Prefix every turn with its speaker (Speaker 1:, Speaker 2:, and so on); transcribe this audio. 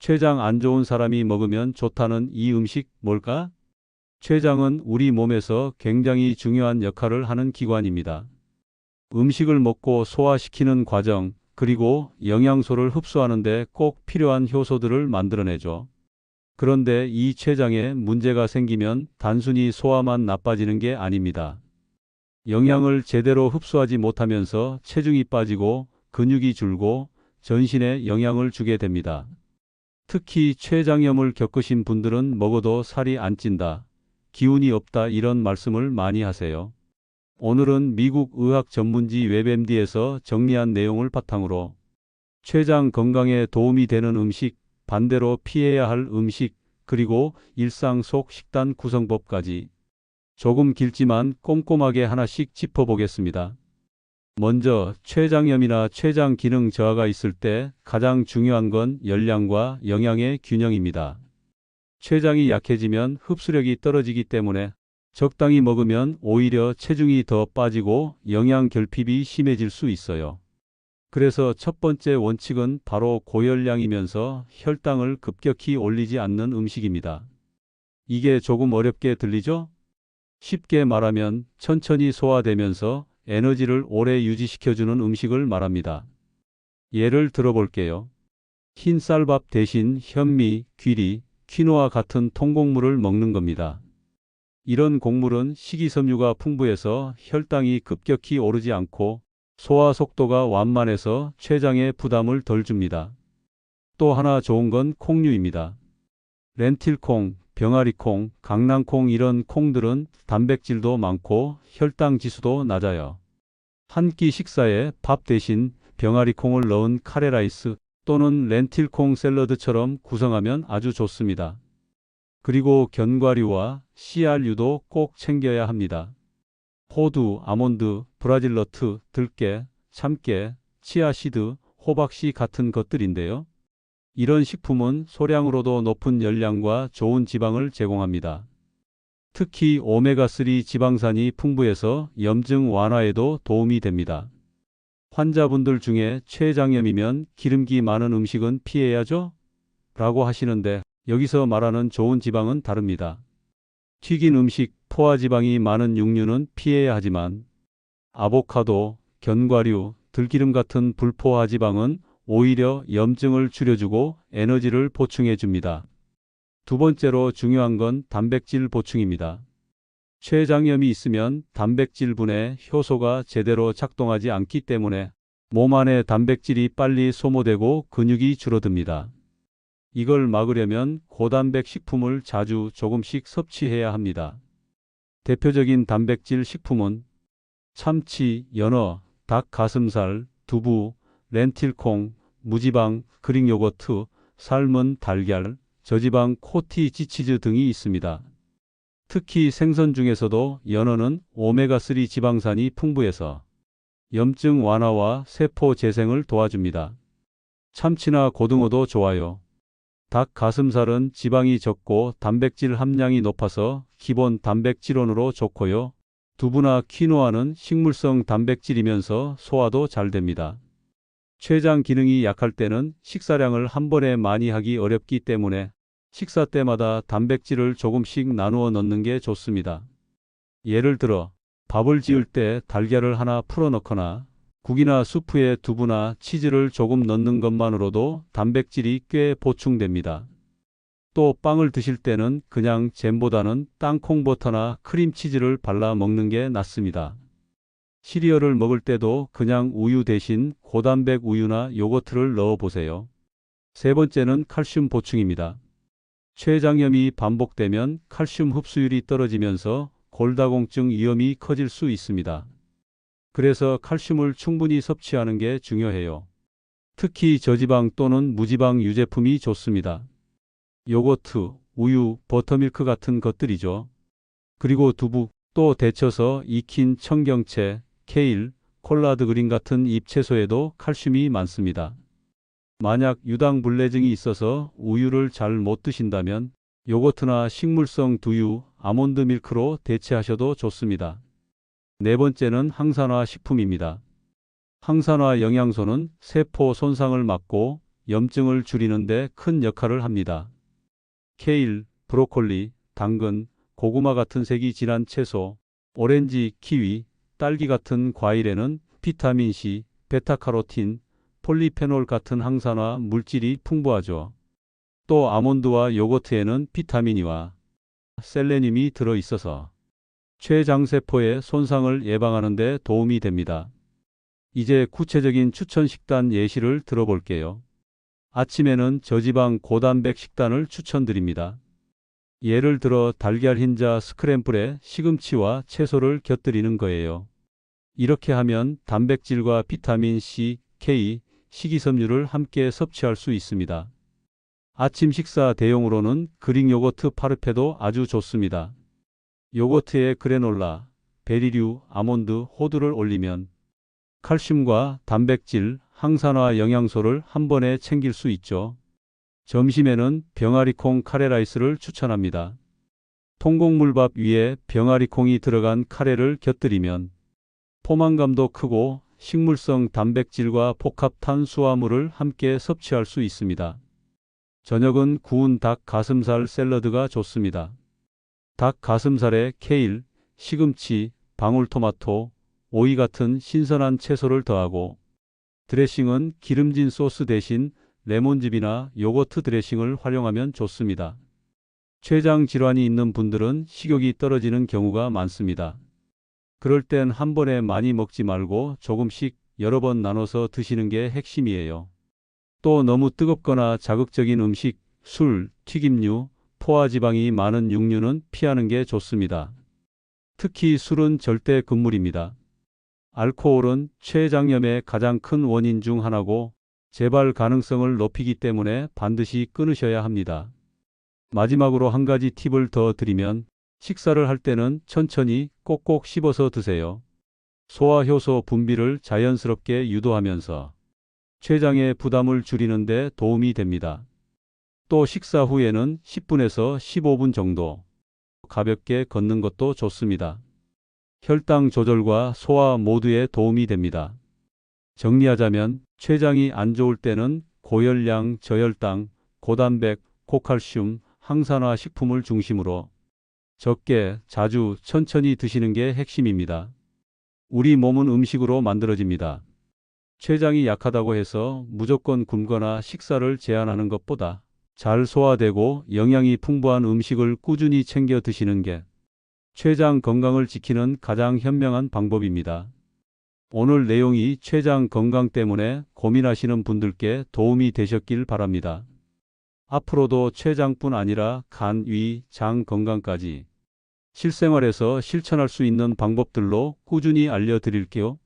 Speaker 1: 췌장 안 좋은 사람이 먹으면 좋다는 이 음식 뭘까? 췌장은 우리 몸에서 굉장히 중요한 역할을 하는 기관입니다. 음식을 먹고 소화시키는 과정, 그리고 영양소를 흡수하는 데 꼭 필요한 효소들을 만들어내죠. 그런데 이 췌장에 문제가 생기면 단순히 소화만 나빠지는 게 아닙니다. 영양을 제대로 흡수하지 못하면서 체중이 빠지고 근육이 줄고 전신에 영향을 주게 됩니다. 특히 췌장염을 겪으신 분들은 먹어도 살이 안 찐다, 기운이 없다 이런 말씀을 많이 하세요. 오늘은 미국 의학 전문지 웹MD에서 정리한 내용을 바탕으로 췌장 건강에 도움이 되는 음식, 반대로 피해야 할 음식, 그리고 일상 속 식단 구성법까지 조금 길지만 꼼꼼하게 하나씩 짚어보겠습니다. 먼저 췌장염이나 췌장 기능 저하가 있을 때 가장 중요한 건 열량과 영양의 균형입니다. 췌장이 약해지면 흡수력이 떨어지기 때문에 적당히 먹으면 오히려 체중이 더 빠지고 영양 결핍이 심해질 수 있어요. 그래서 첫 번째 원칙은 바로 고열량이면서 혈당을 급격히 올리지 않는 음식입니다. 이게 조금 어렵게 들리죠? 쉽게 말하면 천천히 소화되면서 에너지를 오래 유지시켜주는 음식을 말합니다. 예를 들어볼게요. 흰 쌀밥 대신 현미, 귀리, 퀴노아 같은 통곡물을 먹는 겁니다. 이런 곡물은 식이섬유가 풍부해서 혈당이 급격히 오르지 않고 소화 속도가 완만해서 췌장에 부담을 덜 줍니다. 또 하나 좋은 건 콩류입니다. 렌틸콩, 병아리콩, 강낭콩 이런 콩들은 단백질도 많고 혈당 지수도 낮아요. 한 끼 식사에 밥 대신 병아리콩을 넣은 카레라이스 또는 렌틸콩 샐러드처럼 구성하면 아주 좋습니다. 그리고 견과류와 씨알류도 꼭 챙겨야 합니다. 호두, 아몬드, 브라질너트, 들깨, 참깨, 치아시드, 호박씨 같은 것들인데요. 이런 식품은 소량으로도 높은 열량과 좋은 지방을 제공합니다. 특히 오메가3 지방산이 풍부해서 염증 완화에도 도움이 됩니다. 환자분들 중에 췌장염이면 기름기 많은 음식은 피해야죠? 라고 하시는데 여기서 말하는 좋은 지방은 다릅니다. 튀긴 음식, 포화지방이 많은 육류는 피해야 하지만 아보카도, 견과류, 들기름 같은 불포화지방은 오히려 염증을 줄여주고 에너지를 보충해 줍니다. 두 번째로 중요한 건 단백질 보충입니다. 췌장염이 있으면 단백질 분해 효소가 제대로 작동하지 않기 때문에 몸 안에 단백질이 빨리 소모되고 근육이 줄어듭니다. 이걸 막으려면 고단백 식품을 자주 조금씩 섭취해야 합니다. 대표적인 단백질 식품은 참치, 연어, 닭 가슴살, 두부, 렌틸콩, 무지방 그릭 요거트, 삶은 달걀, 저지방 코티지 치즈 등이 있습니다. 특히 생선 중에서도 연어는 오메가3 지방산이 풍부해서 염증 완화와 세포 재생을 도와줍니다. 참치나 고등어도 좋아요. 닭 가슴살은 지방이 적고 단백질 함량이 높아서 기본 단백질원으로 좋고요. 두부나 퀴노아는 식물성 단백질이면서 소화도 잘 됩니다. 췌장 기능이 약할 때는 식사량을 한 번에 많이 하기 어렵기 때문에 식사 때마다 단백질을 조금씩 나누어 넣는 게 좋습니다. 예를 들어 밥을 지을 때 달걀을 하나 풀어 넣거나 국이나 수프에 두부나 치즈를 조금 넣는 것만으로도 단백질이 꽤 보충됩니다. 또 빵을 드실 때는 그냥 잼보다는 땅콩버터나 크림치즈를 발라 먹는 게 낫습니다. 시리얼을 먹을 때도 그냥 우유 대신 고단백 우유나 요거트를 넣어 보세요. 세 번째는 칼슘 보충입니다. 췌장염이 반복되면 칼슘 흡수율이 떨어지면서 골다공증 위험이 커질 수 있습니다. 그래서 칼슘을 충분히 섭취하는 게 중요해요. 특히 저지방 또는 무지방 유제품이 좋습니다. 요거트, 우유, 버터밀크 같은 것들이죠. 그리고 두부, 또 데쳐서 익힌 청경채, 케일, 콜라드 그린 같은 잎채소에도 칼슘이 많습니다. 만약 유당불내증이 있어서 우유를 잘 못 드신다면 요거트나 식물성 두유, 아몬드 밀크로 대체하셔도 좋습니다. 네 번째는 항산화 식품입니다. 항산화 영양소는 세포 손상을 막고 염증을 줄이는 데 큰 역할을 합니다. 케일, 브로콜리, 당근, 고구마 같은 색이 진한 채소, 오렌지, 키위, 딸기 같은 과일에는 비타민C, 베타카로틴, 폴리페놀 같은 항산화 물질이 풍부하죠. 또 아몬드와 요거트에는 비타민이와 셀레늄이 들어있어서 췌장세포의 손상을 예방하는 데 도움이 됩니다. 이제 구체적인 추천 식단 예시를 들어볼게요. 아침에는 저지방 고단백 식단을 추천드립니다. 예를 들어 달걀 흰자 스크램블에 시금치와 채소를 곁들이는 거예요. 이렇게 하면 단백질과 비타민 C, K, 식이섬유를 함께 섭취할 수 있습니다. 아침 식사 대용으로는 그릭 요거트 파르페도 아주 좋습니다. 요거트에 그래놀라, 베리류, 아몬드, 호두를 올리면 칼슘과 단백질, 항산화 영양소를 한 번에 챙길 수 있죠. 점심에는 병아리콩 카레라이스를 추천합니다. 통곡물밥 위에 병아리콩이 들어간 카레를 곁들이면 포만감도 크고 식물성 단백질과 복합 탄수화물을 함께 섭취할 수 있습니다. 저녁은 구운 닭 가슴살 샐러드가 좋습니다. 닭 가슴살에 케일, 시금치, 방울토마토, 오이 같은 신선한 채소를 더하고 드레싱은 기름진 소스 대신 레몬즙이나 요거트 드레싱을 활용하면 좋습니다. 췌장 질환이 있는 분들은 식욕이 떨어지는 경우가 많습니다. 그럴 땐 한 번에 많이 먹지 말고 조금씩 여러 번 나눠서 드시는 게 핵심이에요. 또 너무 뜨겁거나 자극적인 음식, 술, 튀김류, 포화지방이 많은 육류는 피하는 게 좋습니다. 특히 술은 절대 금물입니다. 알코올은 췌장염의 가장 큰 원인 중 하나고 재발 가능성을 높이기 때문에 반드시 끊으셔야 합니다. 마지막으로 한 가지 팁을 더 드리면 식사를 할 때는 천천히 꼭꼭 씹어서 드세요. 소화효소 분비를 자연스럽게 유도하면서 췌장의 부담을 줄이는 데 도움이 됩니다. 또 식사 후에는 10분에서 15분 정도 가볍게 걷는 것도 좋습니다. 혈당 조절과 소화 모두에 도움이 됩니다. 정리하자면 췌장이 안 좋을 때는 고열량, 저혈당, 고단백, 고칼슘, 항산화 식품을 중심으로 적게, 자주, 천천히 드시는 게 핵심입니다. 우리 몸은 음식으로 만들어집니다. 췌장이 약하다고 해서 무조건 굶거나 식사를 제한하는 것보다 잘 소화되고 영양이 풍부한 음식을 꾸준히 챙겨 드시는 게 췌장 건강을 지키는 가장 현명한 방법입니다. 오늘 내용이 췌장 건강 때문에 고민하시는 분들께 도움이 되셨길 바랍니다. 앞으로도 췌장뿐 아니라 간, 위, 장 건강까지 실생활에서 실천할 수 있는 방법들로 꾸준히 알려드릴게요.